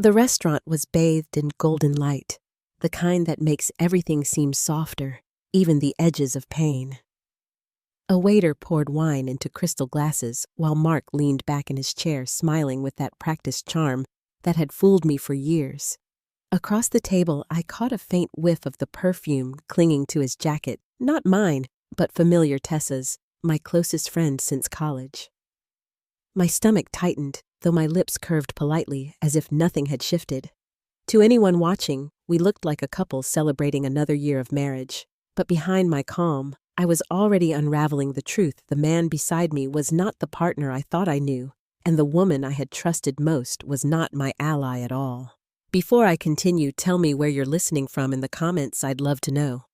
The restaurant was bathed in golden light, the kind that makes everything seem softer, even the edges of pain. A waiter poured wine into crystal glasses while Mark leaned back in his chair smiling with that practiced charm that had fooled me for years. Across the table, I caught a faint whiff of the perfume clinging to his jacket, not mine, but familiar Tessa's, my closest friend since college. My stomach tightened, though my lips curved politely as if nothing had shifted. To anyone watching, we looked like a couple celebrating another year of marriage. But behind my calm, I was already unraveling the truth. The man beside me was not the partner I thought I knew, and the woman I had trusted most was not my ally at all. Before I continue, tell me where you're listening from in the comments. I'd love to know.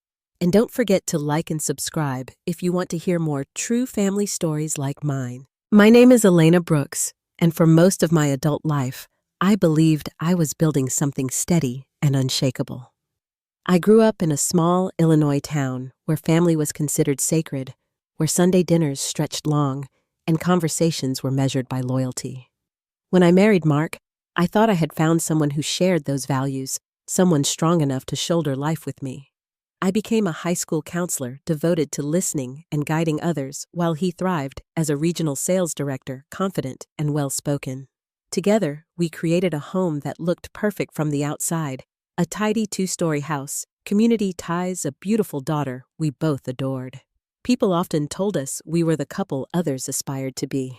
And don't forget to like and subscribe if you want to hear more true family stories like mine. My name is Elena Brooks, and for most of my adult life, I believed I was building something steady and unshakable. I grew up in a small Illinois town where family was considered sacred, where Sunday dinners stretched long and conversations were measured by loyalty. When I married Mark, I thought I had found someone who shared those values, someone strong enough to shoulder life with me. I became a high school counselor devoted to listening and guiding others while he thrived as a regional sales director, confident and well-spoken. Together, we created a home that looked perfect from the outside, a tidy 2-story house, community ties, a beautiful daughter we both adored. People often told us we were the couple others aspired to be.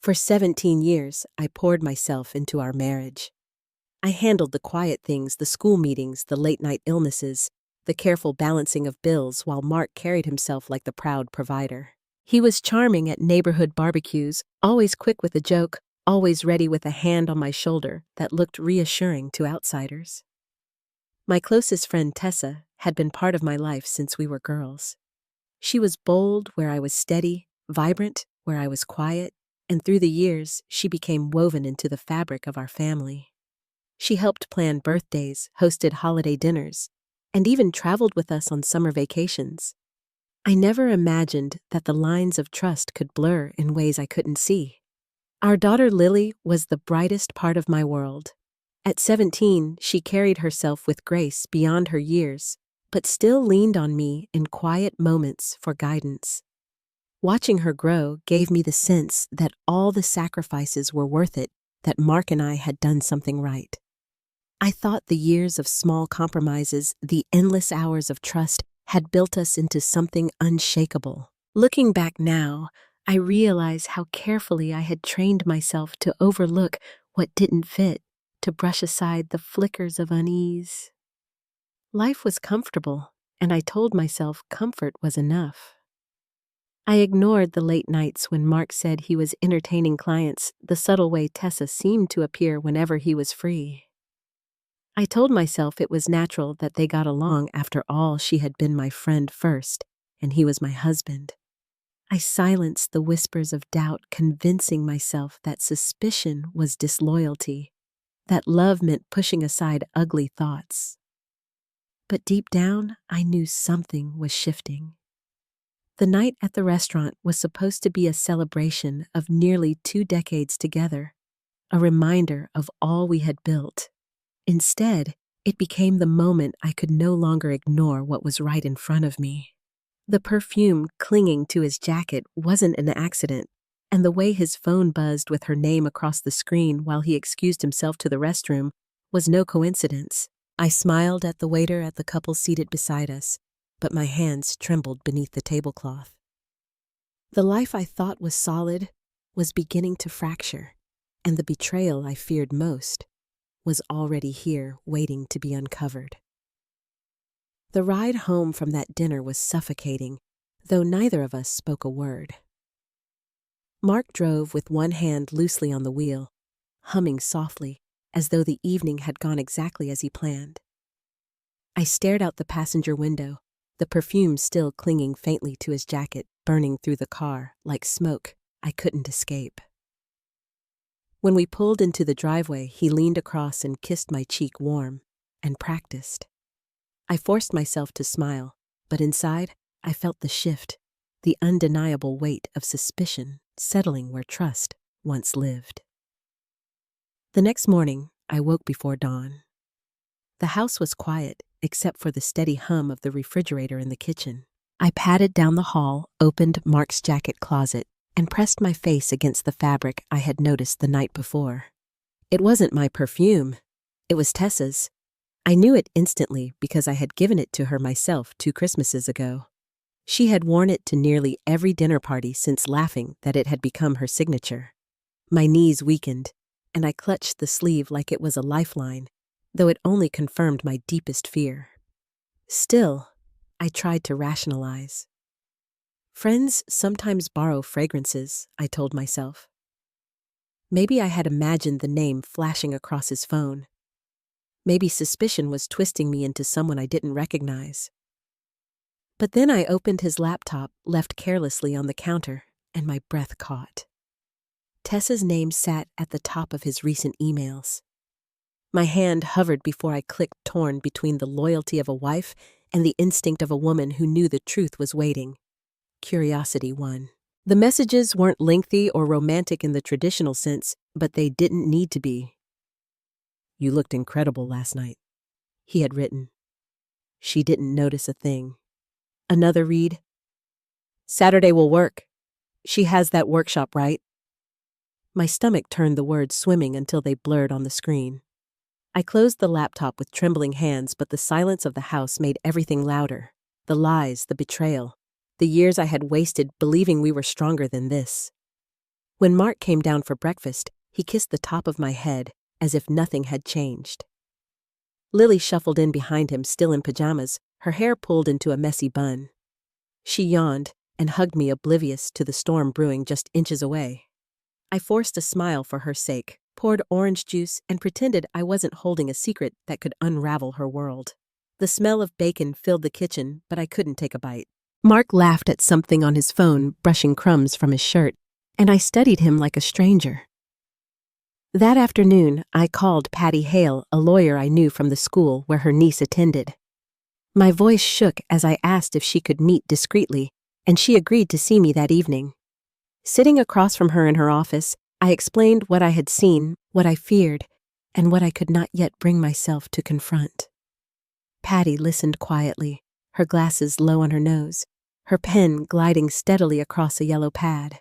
For 17 years, I poured myself into our marriage. I handled the quiet things, the school meetings, the late-night illnesses, the careful balancing of bills while Mark carried himself like the proud provider. He was charming at neighborhood barbecues, always quick with a joke, always ready with a hand on my shoulder that looked reassuring to outsiders. My closest friend Tessa had been part of my life since we were girls. She was bold where I was steady, vibrant where I was quiet, and through the years, she became woven into the fabric of our family. She helped plan birthdays, hosted holiday dinners, and even traveled with us on summer vacations. I never imagined that the lines of trust could blur in ways I couldn't see. Our daughter Lily was the brightest part of my world. At 17, she carried herself with grace beyond her years, but still leaned on me in quiet moments for guidance. Watching her grow gave me the sense that all the sacrifices were worth it, that Mark and I had done something right. I thought the years of small compromises, the endless hours of trust, had built us into something unshakable. Looking back now, I realize how carefully I had trained myself to overlook what didn't fit, to brush aside the flickers of unease. Life was comfortable, and I told myself comfort was enough. I ignored the late nights when Mark said he was entertaining clients, the subtle way Tessa seemed to appear whenever he was free. I told myself it was natural that they got along. After all, she had been my friend first, and he was my husband. I silenced the whispers of doubt, convincing myself that suspicion was disloyalty, that love meant pushing aside ugly thoughts. But deep down, I knew something was shifting. The night at the restaurant was supposed to be a celebration of nearly 2 decades together, a reminder of all we had built. Instead, it became the moment I could no longer ignore what was right in front of me. The perfume clinging to his jacket wasn't an accident, and the way his phone buzzed with her name across the screen while he excused himself to the restroom was no coincidence. I smiled at the waiter at the couple seated beside us, but my hands trembled beneath the tablecloth. The life I thought was solid was beginning to fracture, and the betrayal I feared most was already here waiting to be uncovered. The ride home from that dinner was suffocating, though neither of us spoke a word. Mark drove with one hand loosely on the wheel, humming softly, as though the evening had gone exactly as he planned. I stared out the passenger window, the perfume still clinging faintly to his jacket, burning through the car like smoke I couldn't escape. When we pulled into the driveway, he leaned across and kissed my cheek warm and practiced. I forced myself to smile, but inside I felt the shift, the undeniable weight of suspicion settling where trust once lived. The next morning, I woke before dawn. The house was quiet, except for the steady hum of the refrigerator in the kitchen. I padded down the hall, opened Mark's jacket closet, and pressed my face against the fabric I had noticed the night before. It wasn't my perfume. It was Tessa's. I knew it instantly because I had given it to her myself 2 Christmases ago. She had worn it to nearly every dinner party since laughing that it had become her signature. My knees weakened, and I clutched the sleeve like it was a lifeline, though it only confirmed my deepest fear. Still, I tried to rationalize. Friends sometimes borrow fragrances, I told myself. Maybe I had imagined the name flashing across his phone. Maybe suspicion was twisting me into someone I didn't recognize. But then I opened his laptop, left carelessly on the counter, and my breath caught. Tessa's name sat at the top of his recent emails. My hand hovered before I clicked, torn between the loyalty of a wife and the instinct of a woman who knew the truth was waiting. Curiosity won. The messages weren't lengthy or romantic in the traditional sense, but they didn't need to be. "You looked incredible last night," he had written. She didn't notice a thing. Another read. "Saturday will work. She has that workshop, right?" My stomach turned the words swimming until they blurred on the screen. I closed the laptop with trembling hands, but the silence of the house made everything louder. The lies, the betrayal, the years I had wasted believing we were stronger than this. When Mark came down for breakfast, he kissed the top of my head as if nothing had changed. Lily shuffled in behind him, still in pajamas, her hair pulled into a messy bun. She yawned and hugged me, oblivious to the storm brewing just inches away. I forced a smile for her sake, poured orange juice, and pretended I wasn't holding a secret that could unravel her world. The smell of bacon filled the kitchen, but I couldn't take a bite. Mark laughed at something on his phone, brushing crumbs from his shirt, and I studied him like a stranger. That afternoon, I called Patty Hale, a lawyer I knew from the school where her niece attended. My voice shook as I asked if she could meet discreetly, and she agreed to see me that evening. Sitting across from her in her office, I explained what I had seen, what I feared, and what I could not yet bring myself to confront. Patty listened quietly, her glasses low on her nose, her pen gliding steadily across a yellow pad.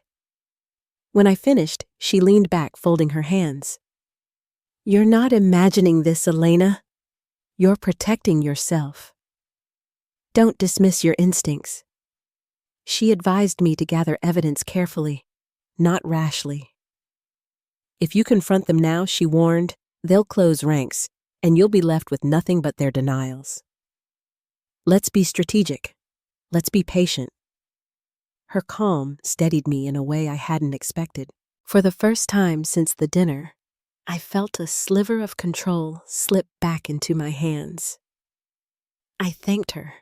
When I finished, she leaned back, folding her hands. "You're not imagining this, Elena. You're protecting yourself. Don't dismiss your instincts." She advised me to gather evidence carefully, not rashly. "If you confront them now," she warned, "they'll close ranks, and you'll be left with nothing but their denials. Let's be strategic. Let's be patient." Her calm steadied me in a way I hadn't expected. For the first time since the dinner, I felt a sliver of control slip back into my hands. I thanked her,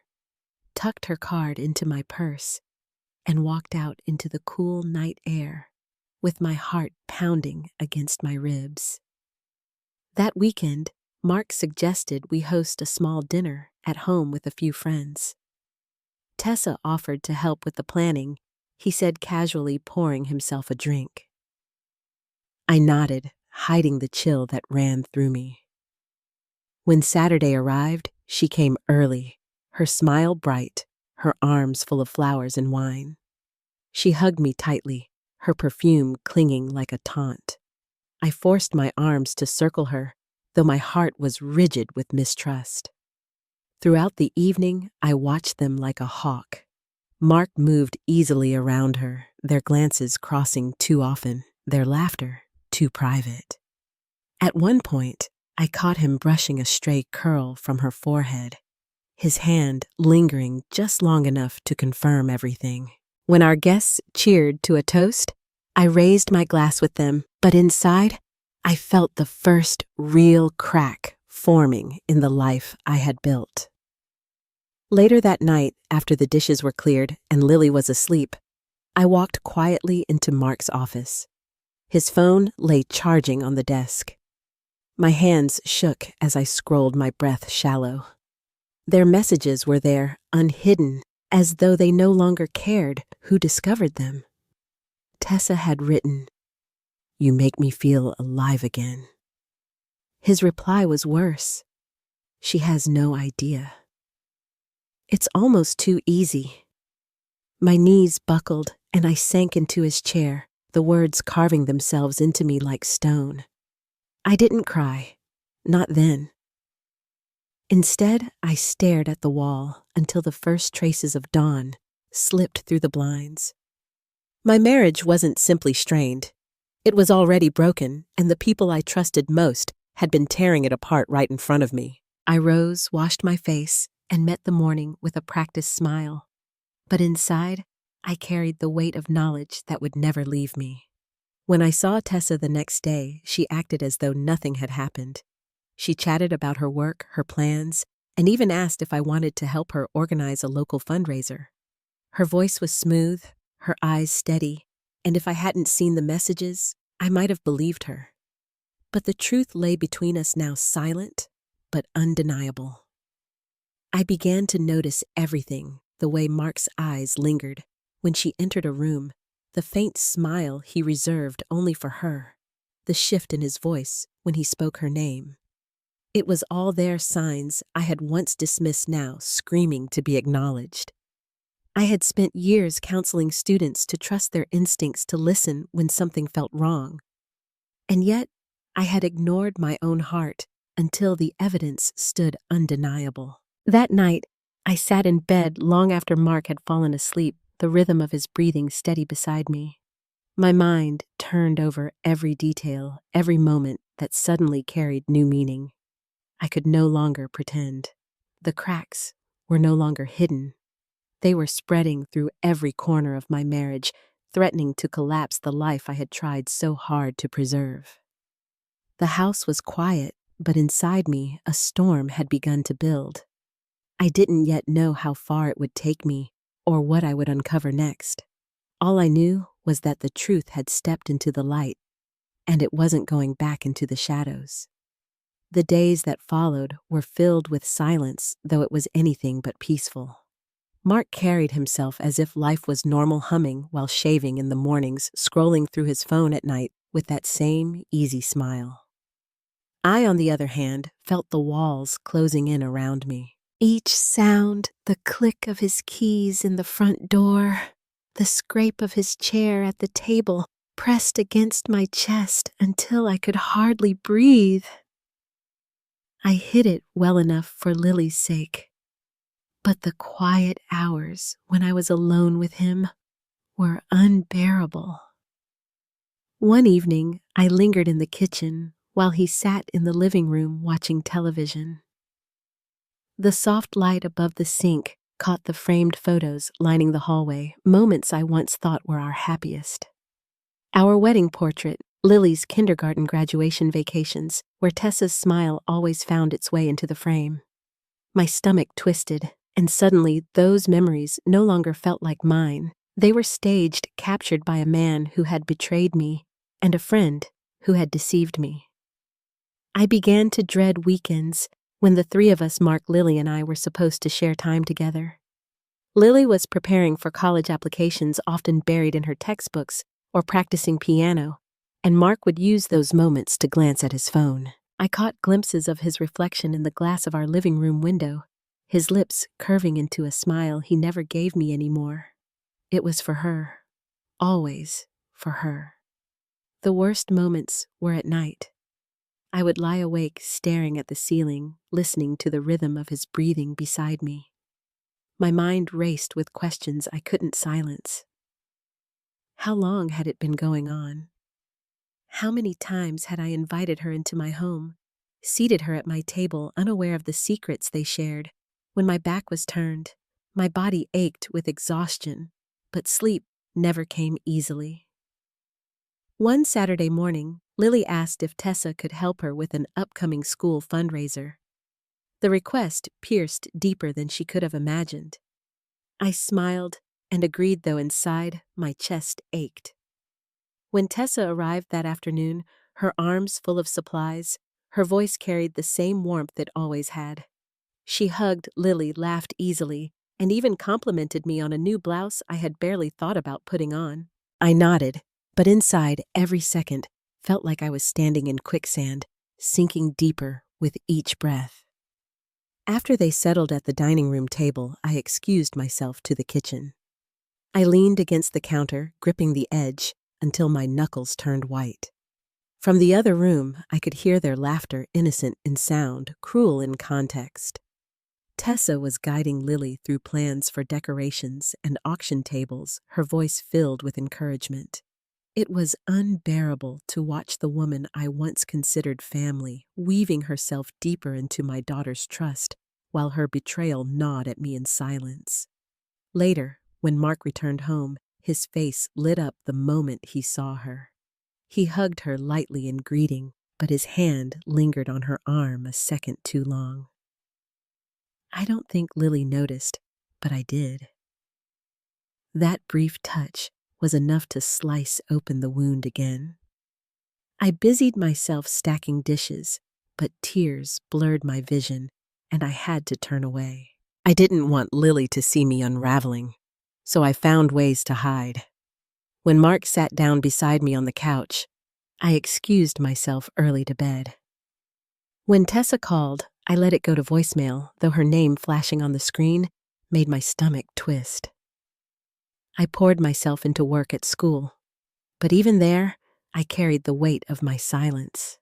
tucked her card into my purse, and walked out into the cool night air, with my heart pounding against my ribs. That weekend, Mark suggested we host a small dinner at home with a few friends. Tessa offered to help with the planning, he said casually, pouring himself a drink. I nodded, hiding the chill that ran through me. When Saturday arrived, she came early, her smile bright, her arms full of flowers and wine. She hugged me tightly, her perfume clinging like a taunt. I forced my arms to circle her, though my heart was rigid with mistrust. Throughout the evening, I watched them like a hawk. Mark moved easily around her, their glances crossing too often, their laughter too private. At one point, I caught him brushing a stray curl from her forehead, his hand lingering just long enough to confirm everything. When our guests cheered to a toast, I raised my glass with them, but inside, I felt the first real crack forming in the life I had built. Later that night, after the dishes were cleared and Lily was asleep, I walked quietly into Mark's office. His phone lay charging on the desk. My hands shook as I scrolled, my breath shallow. Their messages were there, unhidden, as though they no longer cared who discovered them. Tessa had written, "You make me feel alive again." His reply was worse. She has no idea. It's almost too easy. My knees buckled and I sank into his chair, the words carving themselves into me like stone. I didn't cry. Not then. Instead, I stared at the wall until the first traces of dawn slipped through the blinds. My marriage wasn't simply strained. It was already broken, and the people I trusted most had been tearing it apart right in front of me. I rose, washed my face, and met the morning with a practiced smile. But inside, I carried the weight of knowledge that would never leave me. When I saw Tessa the next day, she acted as though nothing had happened. She chatted about her work, her plans, and even asked if I wanted to help her organize a local fundraiser. Her voice was smooth, her eyes steady, and if I hadn't seen the messages, I might have believed her. But the truth lay between us now, silent but undeniable. I began to notice everything, the way Mark's eyes lingered when she entered a room, the faint smile he reserved only for her, the shift in his voice when he spoke her name. It was all there, signs I had once dismissed now screaming to be acknowledged. I had spent years counseling students to trust their instincts to listen when something felt wrong. And yet, I had ignored my own heart until the evidence stood undeniable. That night, I sat in bed long after Mark had fallen asleep, the rhythm of his breathing steady beside me. My mind turned over every detail, every moment that suddenly carried new meaning. I could no longer pretend. The cracks were no longer hidden. They were spreading through every corner of my marriage, threatening to collapse the life I had tried so hard to preserve. The house was quiet, but inside me a storm had begun to build. I didn't yet know how far it would take me or what I would uncover next. All I knew was that the truth had stepped into the light, and it wasn't going back into the shadows. The days that followed were filled with silence, though it was anything but peaceful. Mark carried himself as if life was normal, humming while shaving in the mornings, scrolling through his phone at night with that same easy smile. I, on the other hand, felt the walls closing in around me. Each sound, the click of his keys in the front door, the scrape of his chair at the table, pressed against my chest until I could hardly breathe. I hid it well enough for Lily's sake, but the quiet hours when I was alone with him were unbearable. One evening, I lingered in the kitchen while he sat in the living room watching television. The soft light above the sink caught the framed photos lining the hallway, moments I once thought were our happiest. Our wedding portrait, Lily's kindergarten graduation vacations, where Tessa's smile always found its way into the frame. My stomach twisted, and suddenly those memories no longer felt like mine. They were staged, captured by a man who had betrayed me and a friend who had deceived me. I began to dread weekends when the three of us, Mark, Lily, and I, were supposed to share time together. Lily was preparing for college applications, often buried in her textbooks or practicing piano, and Mark would use those moments to glance at his phone. I caught glimpses of his reflection in the glass of our living room window, his lips curving into a smile he never gave me anymore. It was for her, always for her. The worst moments were at night. I would lie awake staring at the ceiling, listening to the rhythm of his breathing beside me. My mind raced with questions I couldn't silence. How long had it been going on? How many times had I invited her into my home, seated her at my table, unaware of the secrets they shared? When my back was turned, my body ached with exhaustion, but sleep never came easily. One Saturday morning, Lily asked if Tessa could help her with an upcoming school fundraiser. The request pierced deeper than she could have imagined. I smiled and agreed, though inside my chest ached. When Tessa arrived that afternoon, her arms full of supplies, her voice carried the same warmth it always had. She hugged Lily, laughed easily, and even complimented me on a new blouse I had barely thought about putting on. I nodded, but inside every second felt like I was standing in quicksand, sinking deeper with each breath. After they settled at the dining room table, I excused myself to the kitchen. I leaned against the counter, gripping the edge, until my knuckles turned white. From the other room, I could hear their laughter, innocent in sound, cruel in context. Tessa was guiding Lily through plans for decorations and auction tables, her voice filled with encouragement. It was unbearable to watch the woman I once considered family weaving herself deeper into my daughter's trust, while her betrayal gnawed at me in silence. Later, when Mark returned home, his face lit up the moment he saw her. He hugged her lightly in greeting, but his hand lingered on her arm a second too long. I don't think Lily noticed, but I did. That brief touch was enough to slice open the wound again. I busied myself stacking dishes, but tears blurred my vision, and I had to turn away. I didn't want Lily to see me unraveling, so I found ways to hide. When Mark sat down beside me on the couch, I excused myself early to bed. When Tessa called, I let it go to voicemail, though her name flashing on the screen made my stomach twist. I poured myself into work at school, but even there, I carried the weight of my silence.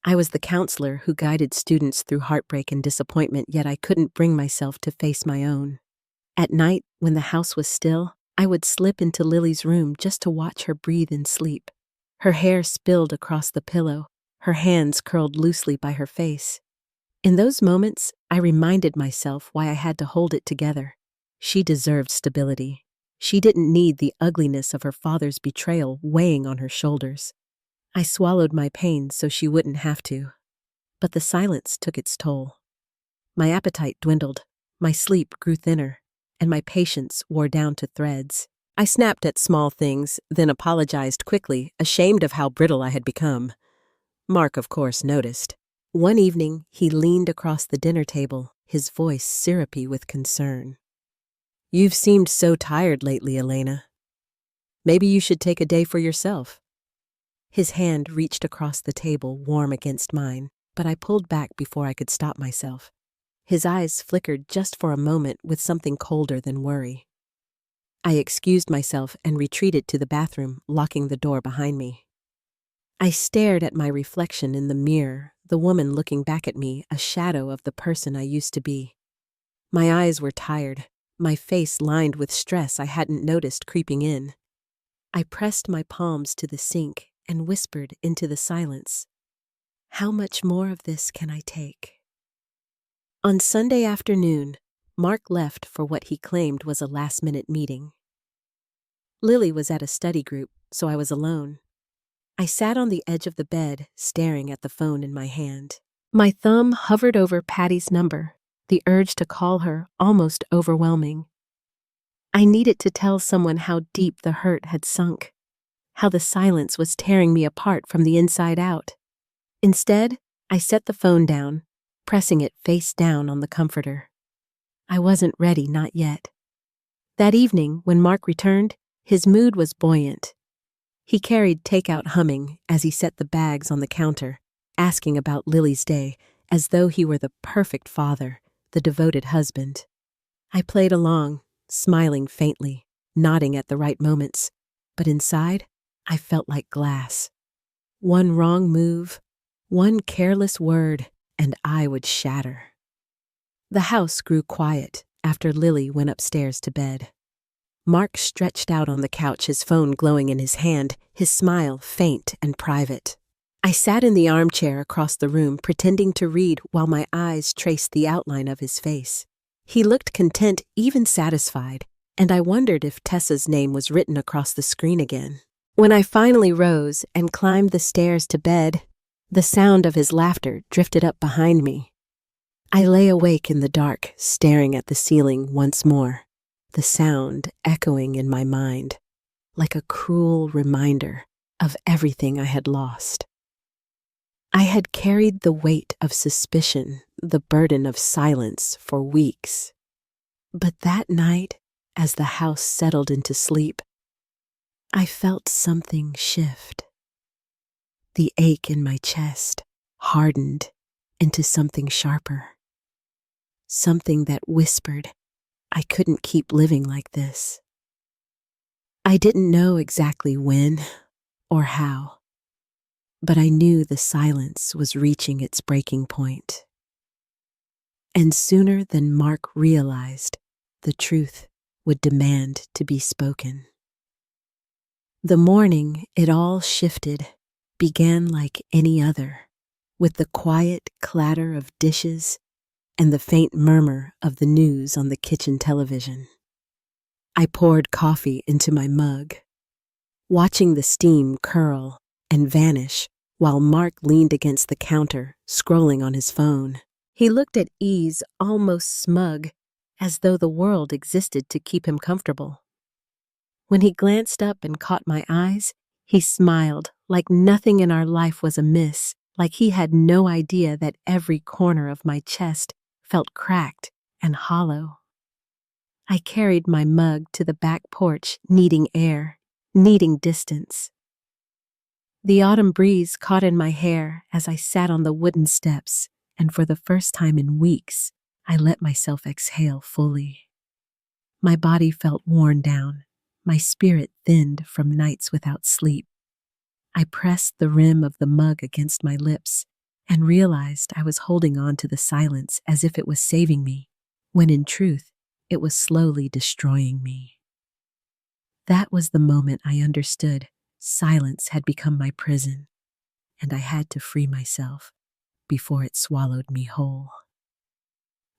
I was the counselor who guided students through heartbreak and disappointment, yet I couldn't bring myself to face my own. At night, when the house was still, I would slip into Lily's room just to watch her breathe in sleep. Her hair spilled across the pillow, her hands curled loosely by her face. In those moments, I reminded myself why I had to hold it together. She deserved stability. She didn't need the ugliness of her father's betrayal weighing on her shoulders. I swallowed my pain so she wouldn't have to. But the silence took its toll. My appetite dwindled, my sleep grew thinner, and my patience wore down to threads. I snapped at small things, then apologized quickly, ashamed of how brittle I had become. Mark, of course, noticed. One evening, he leaned across the dinner table, his voice syrupy with concern. "You've seemed so tired lately, Elena. Maybe you should take a day for yourself." His hand reached across the table, warm against mine, but I pulled back before I could stop myself. His eyes flickered just for a moment with something colder than worry. I excused myself and retreated to the bathroom, locking the door behind me. I stared at my reflection in the mirror, the woman looking back at me, a shadow of the person I used to be. My eyes were tired, my face lined with stress I hadn't noticed creeping in. I pressed my palms to the sink and whispered into the silence, "How much more of this can I take?" On Sunday afternoon, Mark left for what he claimed was a last-minute meeting. Lily was at a study group, so I was alone. I sat on the edge of the bed, staring at the phone in my hand. My thumb hovered over Patty's number, the urge to call her almost overwhelming. I needed to tell someone how deep the hurt had sunk, how the silence was tearing me apart from the inside out. Instead, I set the phone down, pressing it face down on the comforter. I wasn't ready, not yet. That evening, when Mark returned, his mood was buoyant. He carried takeout humming as he set the bags on the counter, asking about Lily's day as though he were the perfect father, the devoted husband. I played along, smiling faintly, nodding at the right moments, but inside, I felt like glass. One wrong move, one careless word, and I would shatter. The house grew quiet after Lily went upstairs to bed. Mark stretched out on the couch, his phone glowing in his hand, his smile faint and private. I sat in the armchair across the room, pretending to read while my eyes traced the outline of his face. He looked content, even satisfied, and I wondered if Tessa's name was written across the screen again. When I finally rose and climbed the stairs to bed, the sound of his laughter drifted up behind me. I lay awake in the dark, staring at the ceiling once more, the sound echoing in my mind, like a cruel reminder of everything I had lost. I had carried the weight of suspicion, the burden of silence for weeks. But that night, as the house settled into sleep, I felt something shift. The ache in my chest, hardened into something sharper, something that whispered, I couldn't keep living like this. I didn't know exactly when or how, but I knew the silence was reaching its breaking point. And sooner than Mark realized, the truth would demand to be spoken. The morning it all shifted began like any other, with the quiet clatter of dishes and the faint murmur of the news on the kitchen television. I poured coffee into my mug, watching the steam curl and vanish while Mark leaned against the counter, scrolling on his phone. He looked at ease, almost smug, as though the world existed to keep him comfortable. When he glanced up and caught my eyes, he smiled like nothing in our life was amiss, like he had no idea that every corner of my chest felt cracked and hollow. I carried my mug to the back porch, needing air, needing distance. The autumn breeze caught in my hair as I sat on the wooden steps, and for the first time in weeks, I let myself exhale fully. My body felt worn down, my spirit thinned from nights without sleep. I pressed the rim of the mug against my lips and realized I was holding on to the silence as if it was saving me, when in truth, it was slowly destroying me. That was the moment I understood silence had become my prison, and I had to free myself before it swallowed me whole.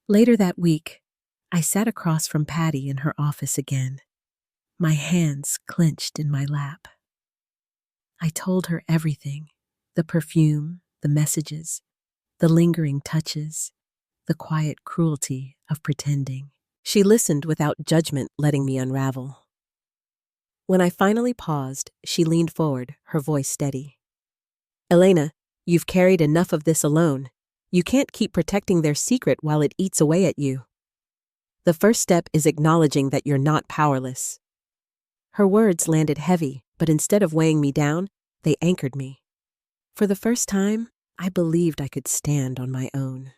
Later that week, I sat across from Patty in her office again, my hands clenched in my lap. I told her everything, the perfume, the messages, the lingering touches, the quiet cruelty of pretending. She listened without judgment, letting me unravel. When I finally paused, she leaned forward, her voice steady. Elena, you've carried enough of this alone. You can't keep protecting their secret while it eats away at you. The first step is acknowledging that you're not powerless. Her words landed heavy, but instead of weighing me down, they anchored me. For the first time, I believed I could stand on my own.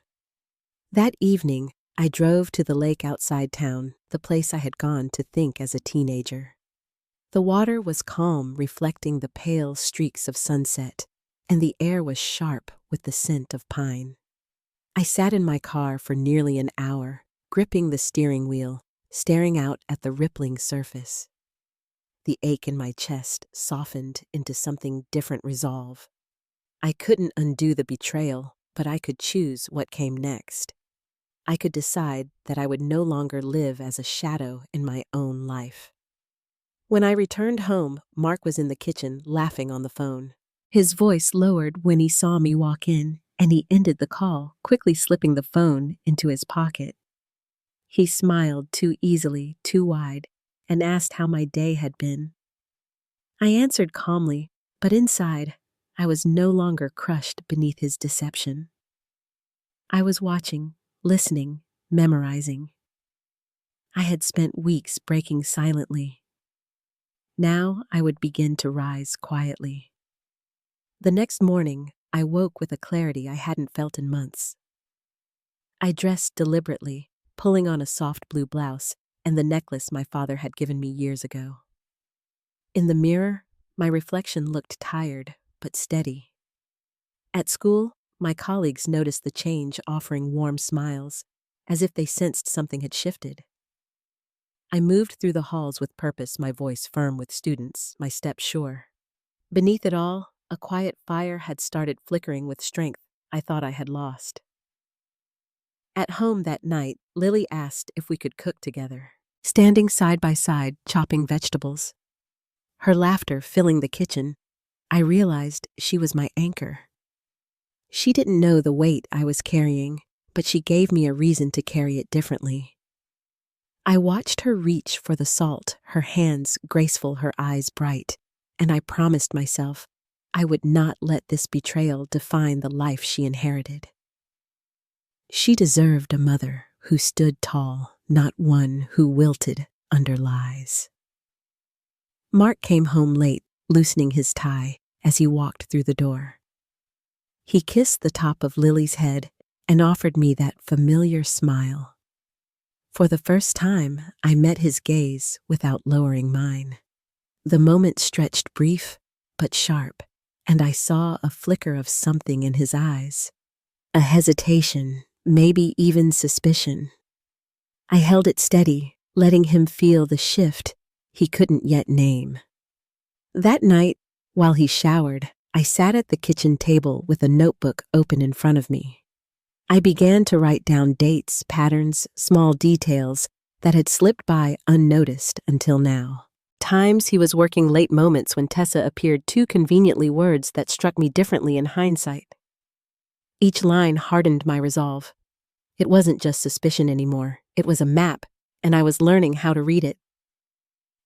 That evening, I drove to the lake outside town, the place I had gone to think as a teenager. The water was calm, reflecting the pale streaks of sunset, and the air was sharp with the scent of pine. I sat in my car for nearly an hour, gripping the steering wheel, staring out at the rippling surface. The ache in my chest softened into something different resolve. I couldn't undo the betrayal, but I could choose what came next. I could decide that I would no longer live as a shadow in my own life. When I returned home, Mark was in the kitchen, laughing on the phone. His voice lowered when he saw me walk in, and he ended the call, quickly slipping the phone into his pocket. He smiled too easily, too wide, and asked how my day had been. I answered calmly, but inside, I was no longer crushed beneath his deception. I was watching, listening, memorizing. I had spent weeks breaking silently. Now I would begin to rise quietly. The next morning, I woke with a clarity I hadn't felt in months. I dressed deliberately, pulling on a soft blue blouse and the necklace my father had given me years ago. In the mirror, my reflection looked tired but steady. At school, my colleagues noticed the change, offering warm smiles, as if they sensed something had shifted. I moved through the halls with purpose, my voice firm with students, my step sure. Beneath it all, a quiet fire had started flickering with strength I thought I had lost. At home that night, Lily asked if we could cook together, standing side by side, chopping vegetables. Her laughter filling the kitchen, I realized she was my anchor. She didn't know the weight I was carrying, but she gave me a reason to carry it differently. I watched her reach for the salt, her hands graceful, her eyes bright, and I promised myself I would not let this betrayal define the life she inherited. She deserved a mother who stood tall, not one who wilted under lies. Mark came home late, loosening his tie as he walked through the door. He kissed the top of Lily's head and offered me that familiar smile. For the first time, I met his gaze without lowering mine. The moment stretched brief but sharp, and I saw a flicker of something in his eyes. A hesitation, maybe even suspicion. I held it steady, letting him feel the shift he couldn't yet name. That night, while he showered, I sat at the kitchen table with a notebook open in front of me. I began to write down dates, patterns, small details that had slipped by unnoticed until now. Times he was working late, moments when Tessa appeared too conveniently, words that struck me differently in hindsight. Each line hardened my resolve. It wasn't just suspicion anymore, it was a map, and I was learning how to read it.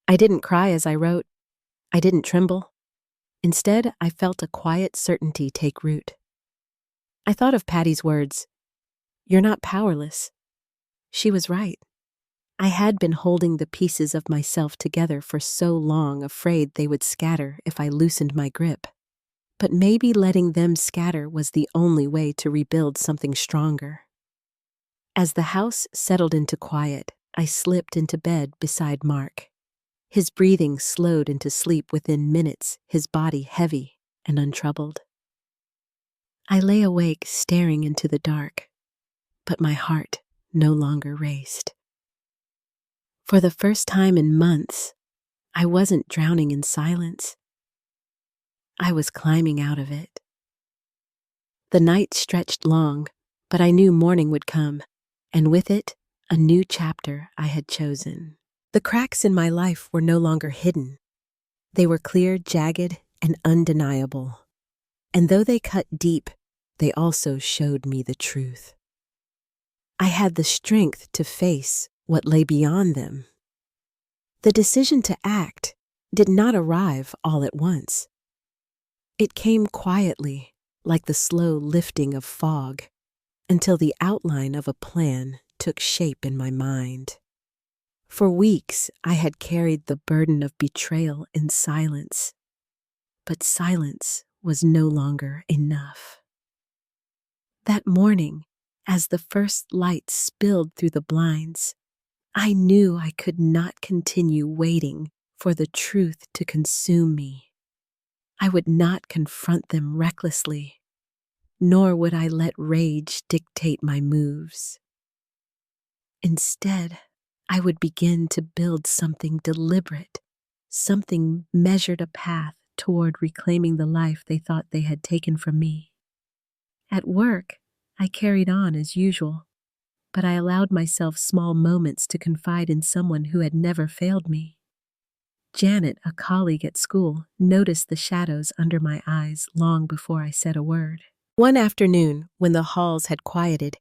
I didn't cry as I wrote. I didn't tremble. Instead, I felt a quiet certainty take root. I thought of Patty's words, "You're not powerless." She was right. I had been holding the pieces of myself together for so long, afraid they would scatter if I loosened my grip. But maybe letting them scatter was the only way to rebuild something stronger. As the house settled into quiet, I slipped into bed beside Mark. His breathing slowed into sleep within minutes, his body heavy and untroubled. I lay awake staring into the dark, but my heart no longer raced. For the first time in months, I wasn't drowning in silence. I was climbing out of it. The night stretched long, but I knew morning would come, and with it, a new chapter I had chosen. The cracks in my life were no longer hidden. They were clear, jagged, and undeniable. And though they cut deep, they also showed me the truth. I had the strength to face what lay beyond them. The decision to act did not arrive all at once. It came quietly, like the slow lifting of fog, until the outline of a plan took shape in my mind. For weeks, I had carried the burden of betrayal in silence, but silence was no longer enough. That morning, as the first light spilled through the blinds, I knew I could not continue waiting for the truth to consume me. I would not confront them recklessly, nor would I let rage dictate my moves. Instead, I would begin to build something deliberate, something measured, a path toward reclaiming the life they thought they had taken from me. At work, I carried on as usual, but I allowed myself small moments to confide in someone who had never failed me. Janet, a colleague at school, noticed the shadows under my eyes long before I said a word. One afternoon, when the halls had quieted,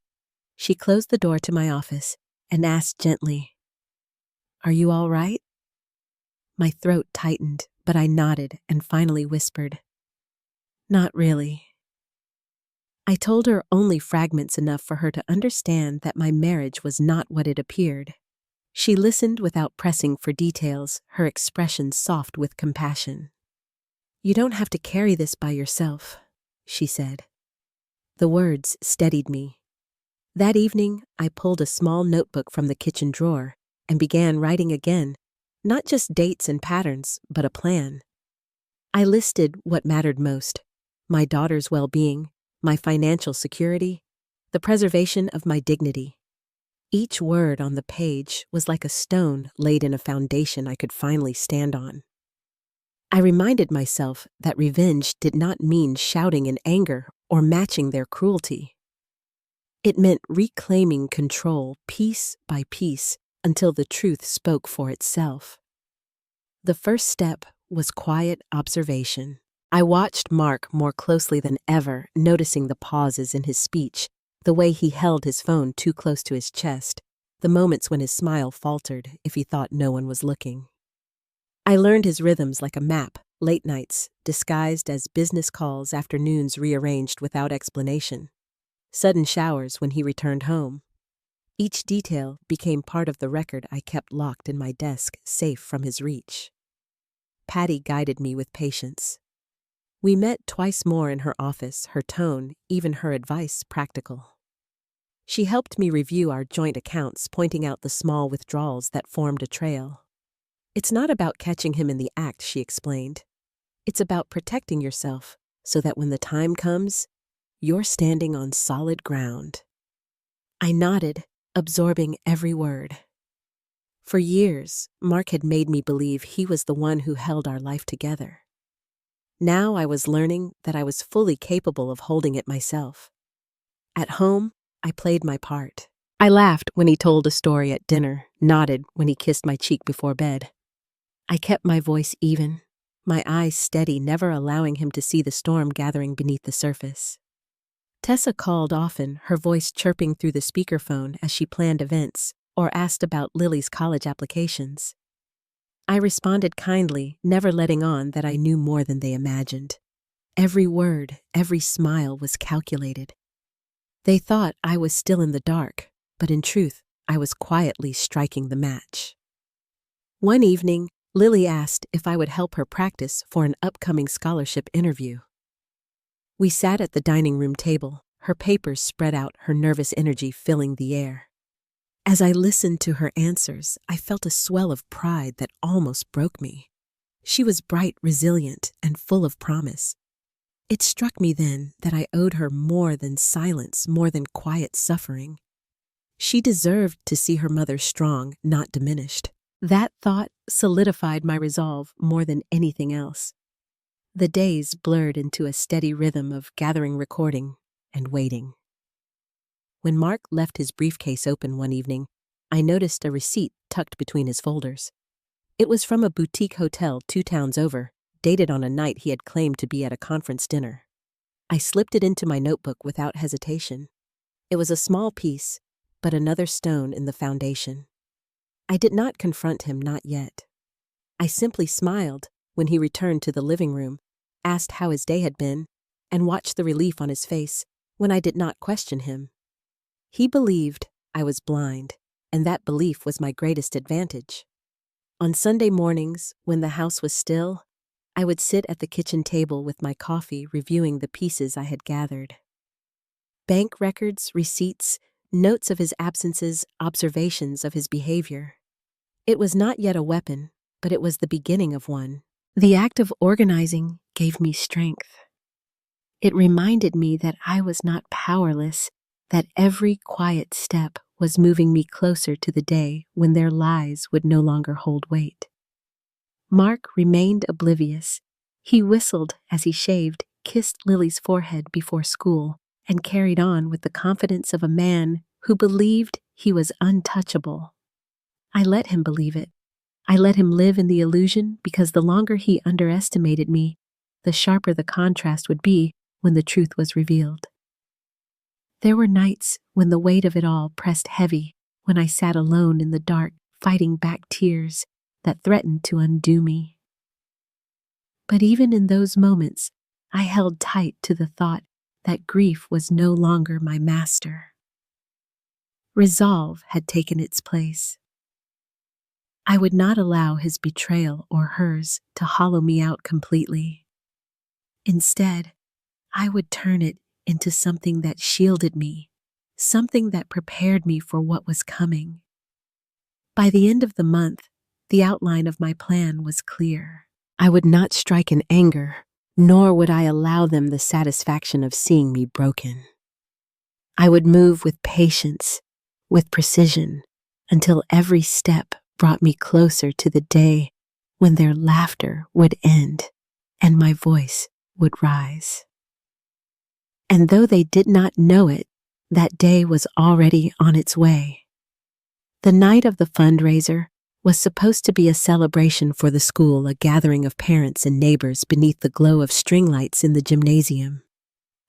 she closed the door to my office and asked gently, "Are you all right?" My throat tightened, but I nodded and finally whispered, "Not really." I told her only fragments enough for her to understand that my marriage was not what it appeared. She listened without pressing for details, her expression soft with compassion. "You don't have to carry this by yourself," she said. The words steadied me. That evening, I pulled a small notebook from the kitchen drawer and began writing again, not just dates and patterns, but a plan. I listed what mattered most: my daughter's well-being, my financial security, the preservation of my dignity. Each word on the page was like a stone laid in a foundation I could finally stand on. I reminded myself that revenge did not mean shouting in anger or matching their cruelty. It meant reclaiming control piece by piece until the truth spoke for itself. The first step was quiet observation. I watched Mark more closely than ever, noticing the pauses in his speech, the way he held his phone too close to his chest, the moments when his smile faltered if he thought no one was looking. I learned his rhythms like a map: late nights, disguised as business calls, afternoons rearranged without explanation, sudden showers when he returned home. Each detail became part of the record I kept locked in my desk, safe from his reach. Patty guided me with patience. We met twice more in her office, her tone, even her advice, practical. She helped me review our joint accounts, pointing out the small withdrawals that formed a trail. It's not about catching him in the act, she explained. It's about protecting yourself so that when the time comes, you're standing on solid ground. I nodded, absorbing every word. For years, Mark had made me believe he was the one who held our life together. Now I was learning that I was fully capable of holding it myself. At home, I played my part. I laughed when he told a story at dinner, nodded when he kissed my cheek before bed. I kept my voice even, my eyes steady, never allowing him to see the storm gathering beneath the surface. Tessa called often, her voice chirping through the speakerphone as she planned events or asked about Lily's college applications. I responded kindly, never letting on that I knew more than they imagined. Every word, every smile was calculated. They thought I was still in the dark, but in truth, I was quietly striking the match. One evening, Lily asked if I would help her practice for an upcoming scholarship interview. We sat at the dining room table, her papers spread out, her nervous energy filling the air. As I listened to her answers, I felt a swell of pride that almost broke me. She was bright, resilient, and full of promise. It struck me then that I owed her more than silence, more than quiet suffering. She deserved to see her mother strong, not diminished. That thought solidified my resolve more than anything else. The days blurred into a steady rhythm of gathering, recording, and waiting. When Mark left his briefcase open one evening, I noticed a receipt tucked between his folders. It was from a boutique hotel 2 towns over, dated on a night he had claimed to be at a conference dinner. I slipped it into my notebook without hesitation. It was a small piece, but another stone in the foundation. I did not confront him, not yet. I simply smiled when he returned to the living room, asked how his day had been, and watched the relief on his face when I did not question him. He believed I was blind, and that belief was my greatest advantage. On Sunday mornings, when the house was still, I would sit at the kitchen table with my coffee, reviewing the pieces I had gathered. Bank records, receipts, notes of his absences, observations of his behavior. It was not yet a weapon, but it was the beginning of one. The act of organizing gave me strength. It reminded me that I was not powerless, that every quiet step was moving me closer to the day when their lies would no longer hold weight. Mark remained oblivious. He whistled as he shaved, kissed Lily's forehead before school, and carried on with the confidence of a man who believed he was untouchable. I let him believe it. I let him live in the illusion because the longer he underestimated me, the sharper the contrast would be when the truth was revealed. There were nights when the weight of it all pressed heavy, when I sat alone in the dark, fighting back tears that threatened to undo me. But even in those moments, I held tight to the thought that grief was no longer my master. Resolve had taken its place. I would not allow his betrayal or hers to hollow me out completely. Instead, I would turn it into something that shielded me, something that prepared me for what was coming. By the end of the month, the outline of my plan was clear. I would not strike in anger, nor would I allow them the satisfaction of seeing me broken. I would move with patience, with precision, until every step brought me closer to the day when their laughter would end and my voice would rise. And though they did not know it, that day was already on its way. The night of the fundraiser was supposed to be a celebration for the school, a gathering of parents and neighbors beneath the glow of string lights in the gymnasium.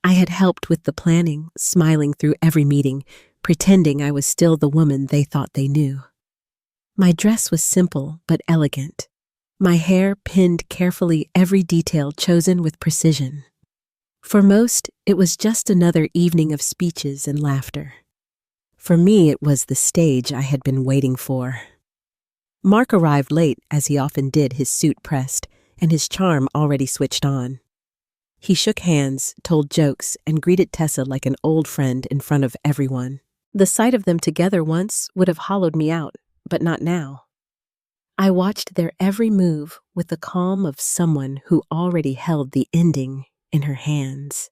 I had helped with the planning, smiling through every meeting, pretending I was still the woman they thought they knew. My dress was simple but elegant. My hair pinned carefully, every detail chosen with precision. For most, it was just another evening of speeches and laughter. For me, it was the stage I had been waiting for. Mark arrived late, as he often did, his suit pressed, and his charm already switched on. He shook hands, told jokes, and greeted Tessa like an old friend in front of everyone. The sight of them together once would have hollowed me out, but not now. I watched their every move with the calm of someone who already held the ending in her hands.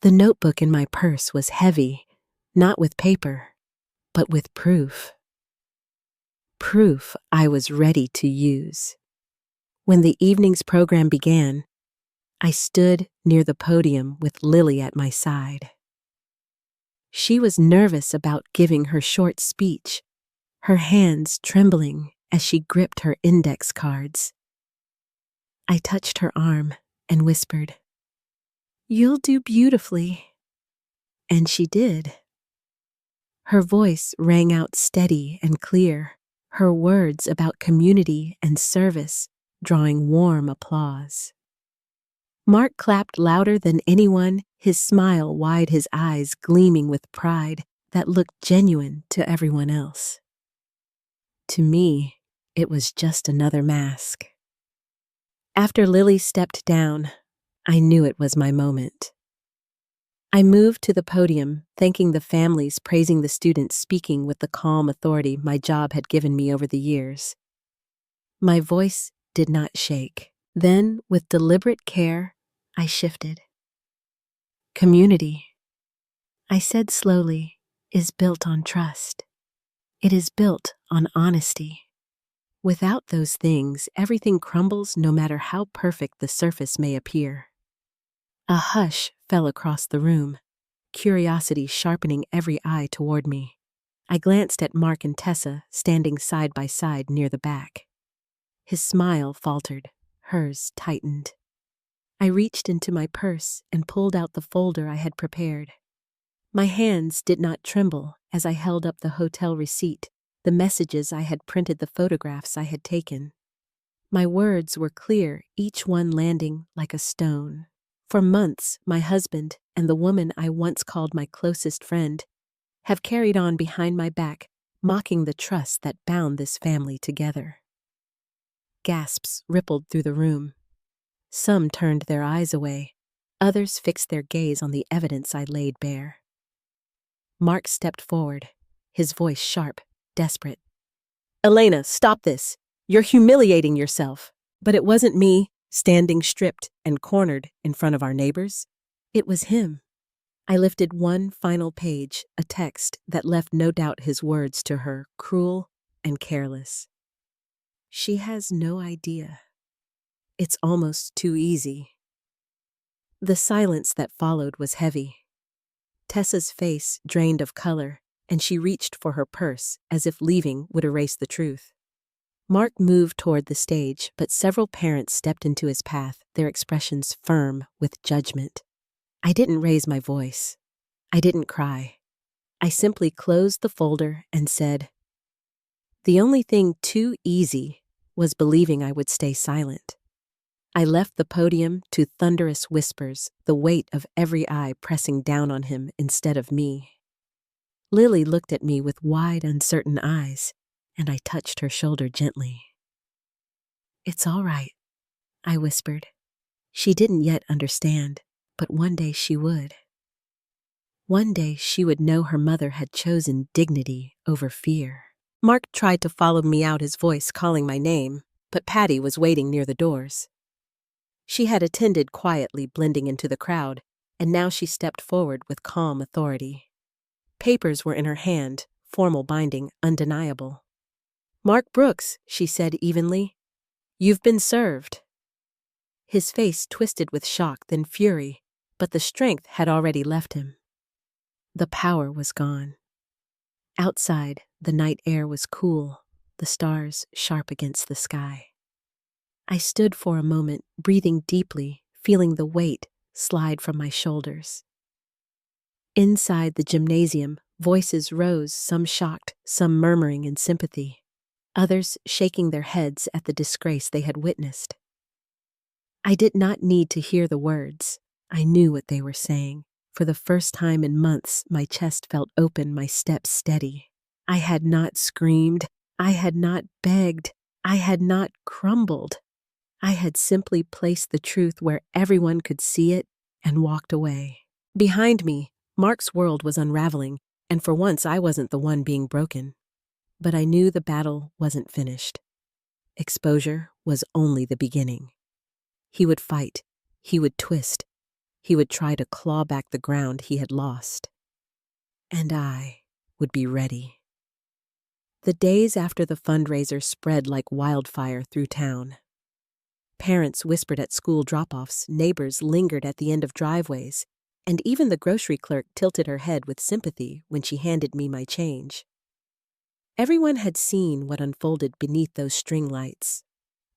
The notebook in my purse was heavy, not with paper, but with proof. Proof I was ready to use. When the evening's program began, I stood near the podium with Lily at my side. She was nervous about giving her short speech, her hands trembling as she gripped her index cards. I touched her arm and whispered, "You'll do beautifully." And she did. Her voice rang out steady and clear, her words about community and service drawing warm applause. Mark clapped louder than anyone, his smile wide, his eyes gleaming with pride that looked genuine to everyone else. To me, it was just another mask. After Lily stepped down, I knew it was my moment. I moved to the podium, thanking the families, praising the students, speaking with the calm authority my job had given me over the years. My voice did not shake. Then, with deliberate care, I shifted. Community, I said slowly, is built on trust. It is built on honesty. Without those things, everything crumbles no matter how perfect the surface may appear. A hush fell across the room, curiosity sharpening every eye toward me. I glanced at Mark and Tessa standing side by side near the back. His smile faltered, hers tightened. I reached into my purse and pulled out the folder I had prepared. My hands did not tremble as I held up the hotel receipt, the messages I had printed, the photographs I had taken. My words were clear, each one landing like a stone. For months, my husband and the woman I once called my closest friend have carried on behind my back, mocking the trust that bound this family together. Gasps rippled through the room. Some turned their eyes away. Others fixed their gaze on the evidence I laid bare. Mark stepped forward, his voice sharp, desperate. "Elena, stop this. You're humiliating yourself." But it wasn't me, standing stripped and cornered in front of our neighbors. It was him. I lifted one final page, a text that left no doubt his words to her, cruel and careless. "She has no idea. It's almost too easy." The silence that followed was heavy. Tessa's face drained of color, and she reached for her purse as if leaving would erase the truth. Mark moved toward the stage, but several parents stepped into his path, their expressions firm with judgment. I didn't raise my voice. I didn't cry. I simply closed the folder and said, "The only thing too easy was believing I would stay silent." I left the podium to thunderous whispers, the weight of every eye pressing down on him instead of me. Lily looked at me with wide, uncertain eyes, and I touched her shoulder gently. "It's all right," I whispered. She didn't yet understand, but one day she would. One day she would know her mother had chosen dignity over fear. Mark tried to follow me out, his voice calling my name, but Patty was waiting near the doors. She had attended quietly, blending into the crowd, and now she stepped forward with calm authority. Papers were in her hand, formal binding, undeniable. "Mark Brooks," she said evenly, "you've been served." His face twisted with shock, then fury, but the strength had already left him. The power was gone. Outside, the night air was cool, the stars sharp against the sky. I stood for a moment, breathing deeply, feeling the weight slide from my shoulders. Inside the gymnasium, voices rose, some shocked, some murmuring in sympathy, others shaking their heads at the disgrace they had witnessed. I did not need to hear the words. I knew what they were saying. For the first time in months, my chest felt open, my steps steady. I had not screamed. I had not begged. I had not crumbled. I had simply placed the truth where everyone could see it and walked away. Behind me, Mark's world was unraveling, and for once I wasn't the one being broken. But I knew the battle wasn't finished. Exposure was only the beginning. He would fight, he would twist, he would try to claw back the ground he had lost. And I would be ready. The days after the fundraiser spread like wildfire through town. Parents whispered at school drop-offs, neighbors lingered at the end of driveways, and even the grocery clerk tilted her head with sympathy when she handed me my change. Everyone had seen what unfolded beneath those string lights.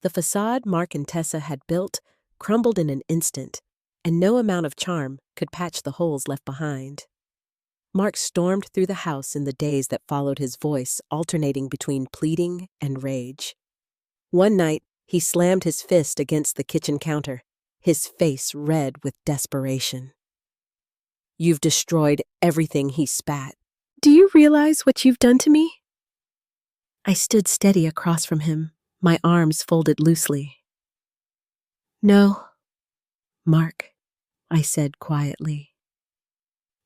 The facade Mark and Tessa had built crumbled in an instant, and no amount of charm could patch the holes left behind. Mark stormed through the house in the days that followed, his voice alternating between pleading and rage. One night, he slammed his fist against the kitchen counter, his face red with desperation. "You've destroyed everything," he spat. "Do you realize what you've done to me?" I stood steady across from him, my arms folded loosely. "No, Mark," I said quietly.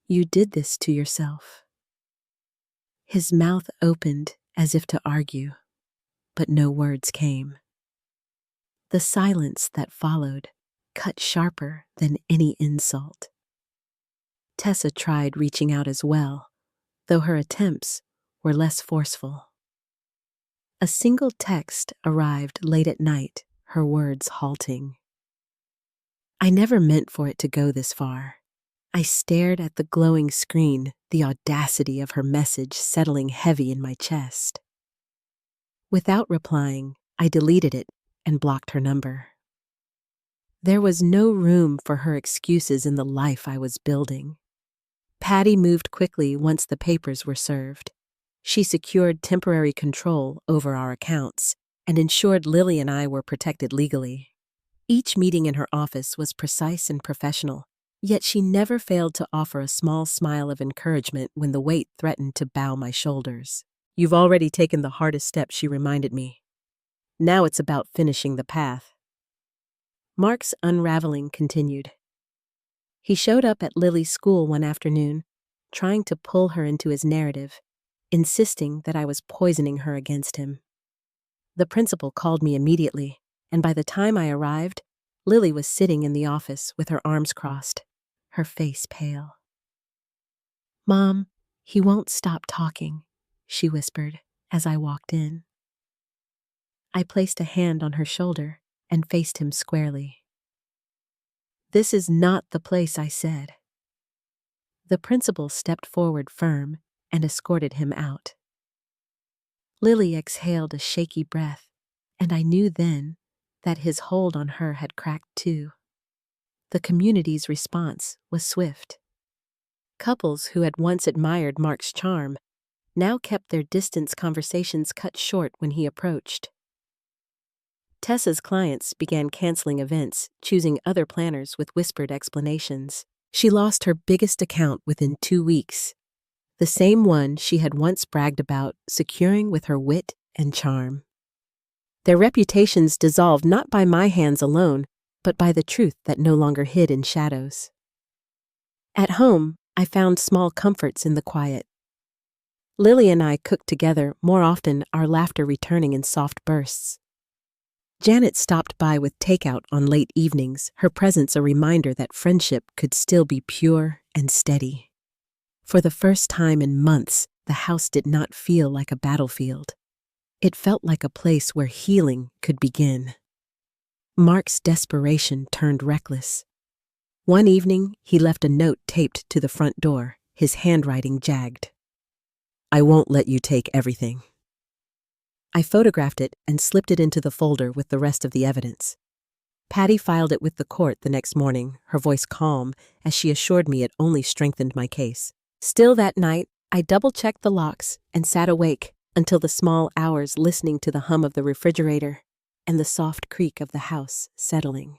"You did this to yourself." His mouth opened as if to argue, but no words came. The silence that followed cut sharper than any insult. Tessa tried reaching out as well, though her attempts were less forceful. A single text arrived late at night, her words halting. I never meant for it to go this far. I stared at the glowing screen, the audacity of her message settling heavy in my chest. Without replying, I deleted it and blocked her number. There was no room for her excuses in the life I was building. Patty moved quickly once the papers were served. She secured temporary control over our accounts and ensured Lily and I were protected legally. Each meeting in her office was precise and professional, yet she never failed to offer a small smile of encouragement when the weight threatened to bow my shoulders. "You've already taken the hardest step," she reminded me. "Now it's about finishing the path." Mark's unraveling continued. He showed up at Lily's school one afternoon, trying to pull her into his narrative, insisting that I was poisoning her against him. The principal called me immediately, and by the time I arrived, Lily was sitting in the office with her arms crossed, her face pale. "Mom, he won't stop talking," she whispered as I walked in. I placed a hand on her shoulder and faced him squarely. "This is not the place," I said. The principal stepped forward firm and escorted him out. Lily exhaled a shaky breath, and I knew then that his hold on her had cracked too. The community's response was swift. Couples who had once admired Mark's charm now kept their distance conversations cut short when he approached. Tessa's clients began canceling events, choosing other planners with whispered explanations. She lost her biggest account within 2 weeks, the same one she had once bragged about securing with her wit and charm. Their reputations dissolved not by my hands alone, but by the truth that no longer hid in shadows. At home, I found small comforts in the quiet. Lily and I cooked together more often, our laughter returning in soft bursts. Janet stopped by with takeout on late evenings, her presence a reminder that friendship could still be pure and steady. For the first time in months, the house did not feel like a battlefield. It felt like a place where healing could begin. Mark's desperation turned reckless. One evening, he left a note taped to the front door, his handwriting jagged. "I won't let you take everything." I photographed it and slipped it into the folder with the rest of the evidence. Patty filed it with the court the next morning, her voice calm, as she assured me it only strengthened my case. Still that night, I double-checked the locks and sat awake until the small hours, listening to the hum of the refrigerator and the soft creak of the house settling.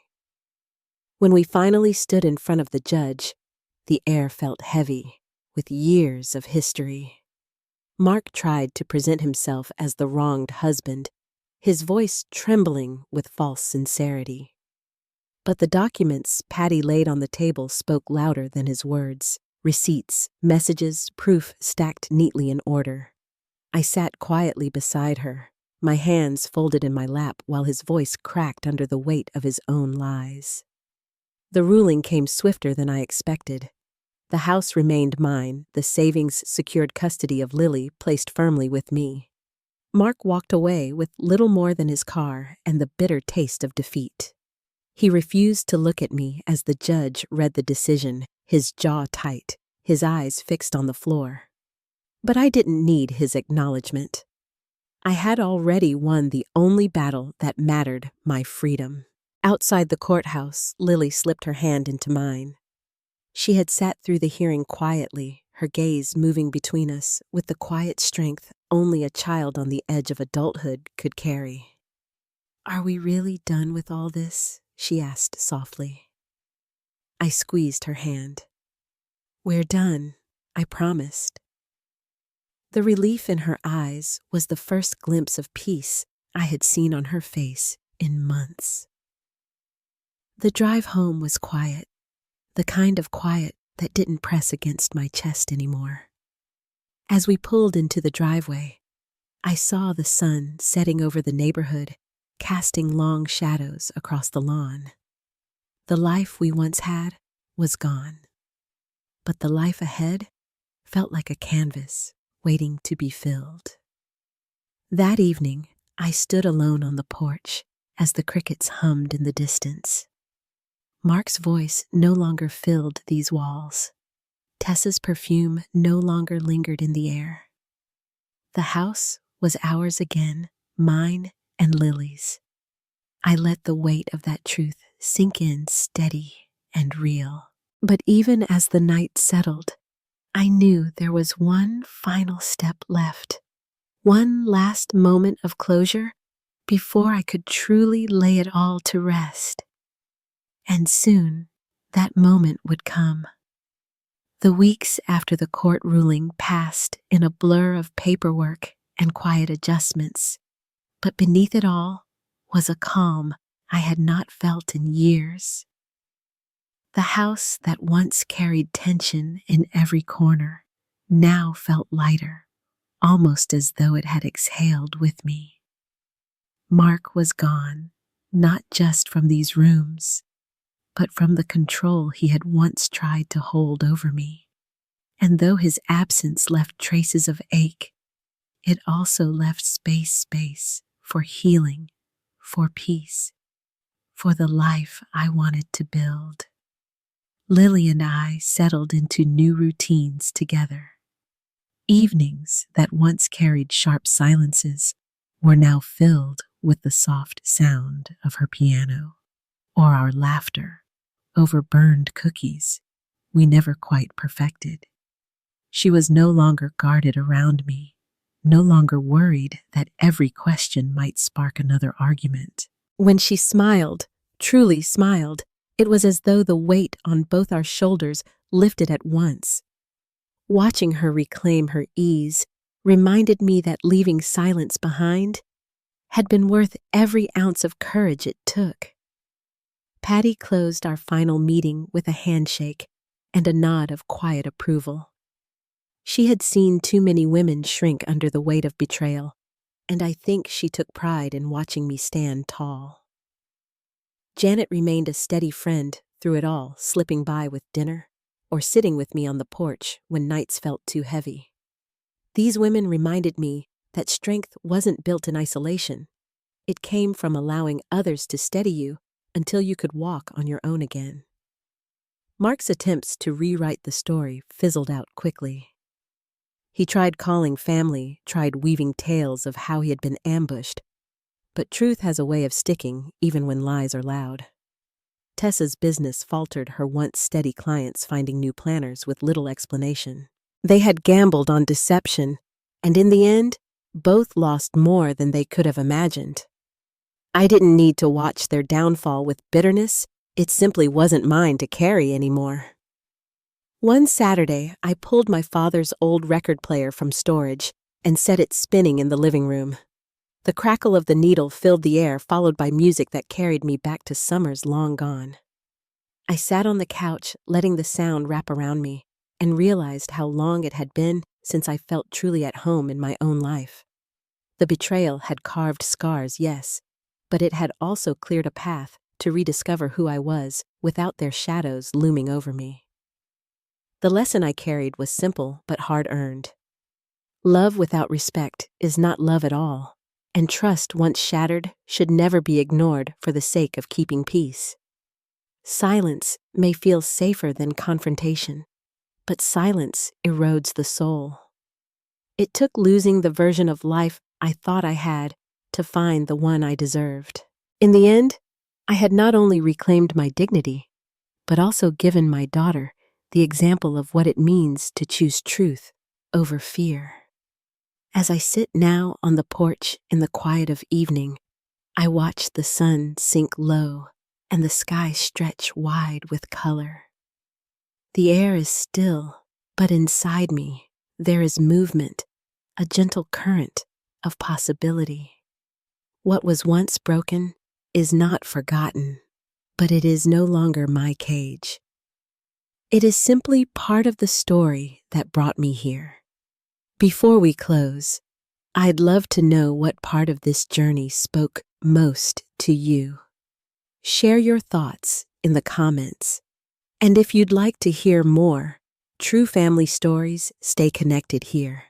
When we finally stood in front of the judge, the air felt heavy with years of history. Mark tried to present himself as the wronged husband, his voice trembling with false sincerity. But the documents Patty laid on the table spoke louder than his words. Receipts, messages, proof stacked neatly in order. I sat quietly beside her, my hands folded in my lap while his voice cracked under the weight of his own lies. The ruling came swifter than I expected. The house remained mine, the savings secured custody of Lily placed firmly with me. Mark walked away with little more than his car and the bitter taste of defeat. He refused to look at me as the judge read the decision, his jaw tight, his eyes fixed on the floor. But I didn't need his acknowledgement. I had already won the only battle that mattered, my freedom. Outside the courthouse, Lily slipped her hand into mine. She had sat through the hearing quietly, her gaze moving between us with the quiet strength only a child on the edge of adulthood could carry. "Are we really done with all this?" she asked softly. I squeezed her hand. "We're done, I promised." The relief in her eyes was the first glimpse of peace I had seen on her face in months. The drive home was quiet, the kind of quiet that didn't press against my chest anymore. As we pulled into the driveway, I saw the sun setting over the neighborhood, casting long shadows across the lawn. The life we once had was gone, but the life ahead felt like a canvas waiting to be filled. That evening, I stood alone on the porch as the crickets hummed in the distance. Mark's voice no longer filled these walls. Tessa's perfume no longer lingered in the air. The house was ours again, mine and Lily's. I let the weight of that truth sink in steady and real. But even as the night settled, I knew there was one final step left, one last moment of closure before I could truly lay it all to rest. And soon, that moment would come. The weeks after the court ruling passed in a blur of paperwork and quiet adjustments, but beneath it all was a calm I had not felt in years. The house that once carried tension in every corner now felt lighter, almost as though it had exhaled with me. Mark was gone, not just from these rooms, but from the control he had once tried to hold over me. And though his absence left traces of ache, it also left space for healing, for peace, for the life I wanted to build. Lily and I settled into new routines together. Evenings that once carried sharp silences were now filled with the soft sound of her piano, or our laughter over burned cookies we never quite perfected. She was no longer guarded around me, no longer worried that every question might spark another argument. When she smiled, truly smiled, it was as though the weight on both our shoulders lifted at once. Watching her reclaim her ease reminded me that leaving silence behind had been worth every ounce of courage it took. Patty closed our final meeting with a handshake and a nod of quiet approval. She had seen too many women shrink under the weight of betrayal, and I think she took pride in watching me stand tall. Janet remained a steady friend through it all, slipping by with dinner or sitting with me on the porch when nights felt too heavy. These women reminded me that strength wasn't built in isolation. It came from allowing others to steady you until you could walk on your own again. Mark's attempts to rewrite the story fizzled out quickly. He tried calling family, tried weaving tales of how he had been ambushed, but truth has a way of sticking even when lies are loud. Tessa's business faltered, her once steady clients finding new planners with little explanation. They had gambled on deception, and in the end, both lost more than they could have imagined. I didn't need to watch their downfall with bitterness. It simply wasn't mine to carry anymore. One Saturday, I pulled my father's old record player from storage and set it spinning in the living room. The crackle of the needle filled the air, followed by music that carried me back to summers long gone. I sat on the couch, letting the sound wrap around me, and realized how long it had been since I felt truly at home in my own life. The betrayal had carved scars, yes, but it had also cleared a path to rediscover who I was without their shadows looming over me. The lesson I carried was simple but hard-earned. Love without respect is not love at all, and trust once shattered should never be ignored for the sake of keeping peace. Silence may feel safer than confrontation, but silence erodes the soul. It took losing the version of life I thought I had to find the one I deserved. In the end, I had not only reclaimed my dignity, but also given my daughter the example of what it means to choose truth over fear. As I sit now on the porch in the quiet of evening, I watch the sun sink low and the sky stretch wide with color. The air is still, but inside me there is movement, a gentle current of possibility. What was once broken is not forgotten, but it is no longer my cage. It is simply part of the story that brought me here. Before we close, I'd love to know what part of this journey spoke most to you. Share your thoughts in the comments. And if you'd like to hear more true family stories, stay connected here.